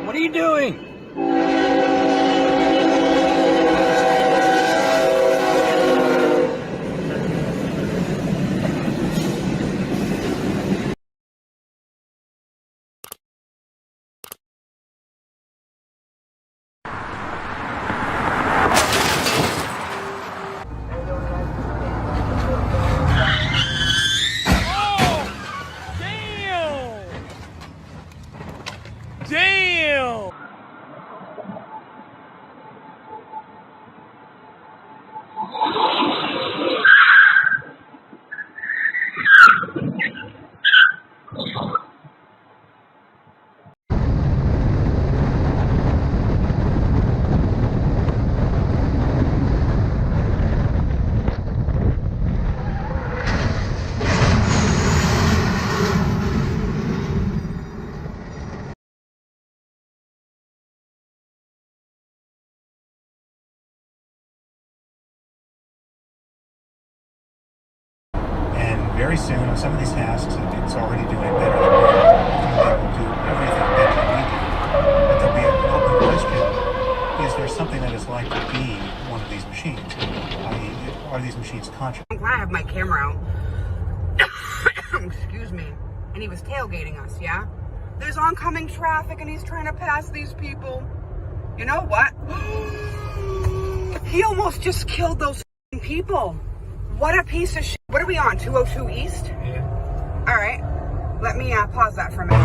What are you doing? Damn! Very soon on some of these tasks, it's already doing better than we are. It will do everything better than we do. But there'll be an open question: is there something that is like to be one of these machines? Are these machines conscious? I'm glad I have my camera out. Excuse me. And he was tailgating us, yeah? There's oncoming traffic and he's trying to pass these people. You know what? He almost just killed those people. What a piece of shit. What are we on, 202 East? Yeah. All right. Let me pause that for a minute.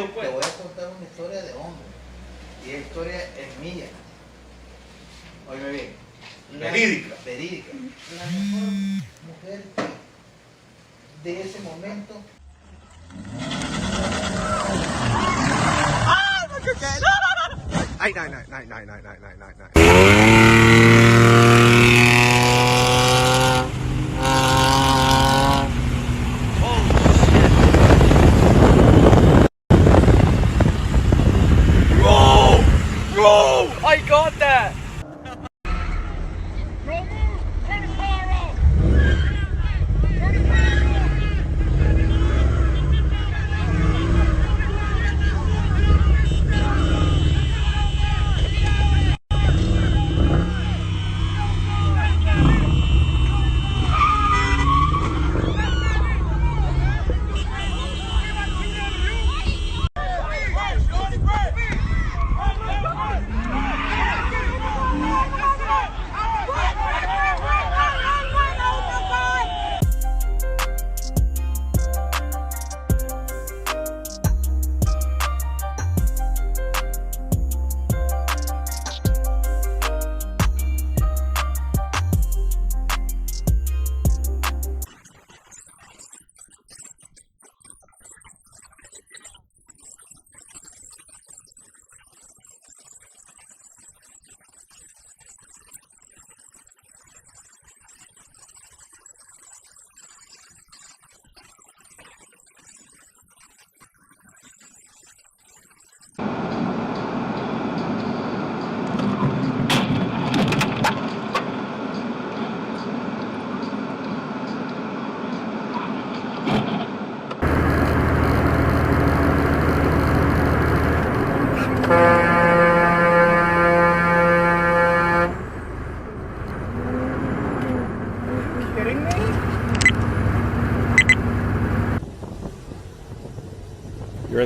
Te voy a contar una historia de hombre. Y es historia en mía. Óyeme bien. Verídica. Verídica. La mejor mujer de ese momento. Ay, no. I got that!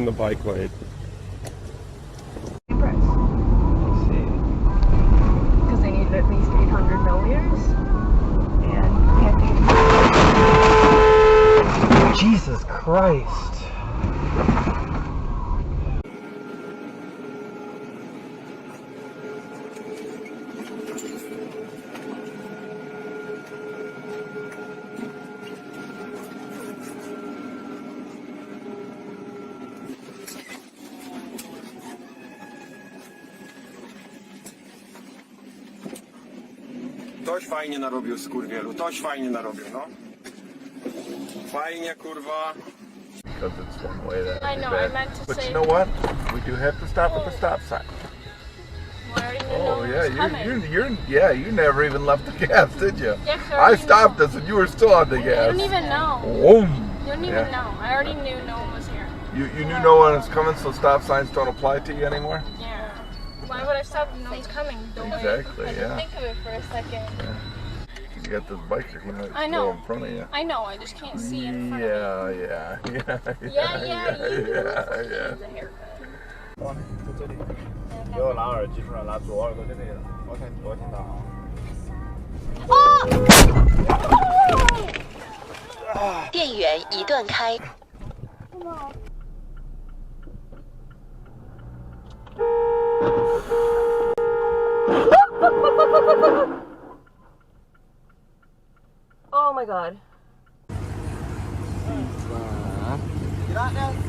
the bike lane. Price. Because they need at least 800 milliliters. And we have to... Jesus Christ. Toś fajnie narobił, skurwielu. Toś fajnie narobił, no. Fajnie, kurwa. Because it's one way that I know, I meant to but say... you know what? We do have to stop at the stop sign. Well, I already knew no Oh one yeah, was coming. yeah, you never even left the gas, did you? Yeah, 'cause I I already stopped knew. us and you were still on the You gas. don't even know. Boom. You don't even know. I already knew no one was here. You knew no one is coming, so stop signs don't apply to you anymore? Yeah. Why would I stop if no one's coming? Exactly, I yeah. didn't think of it for a second. You got this biker, he might I know. go in front of you. I know, I just can't see in front of Yeah. you. Yeah. The haircut. 就这里，给我拿耳机出来，拿左耳朵这里，我看我听到啊。电源已断开。 Oh my god. Gracias.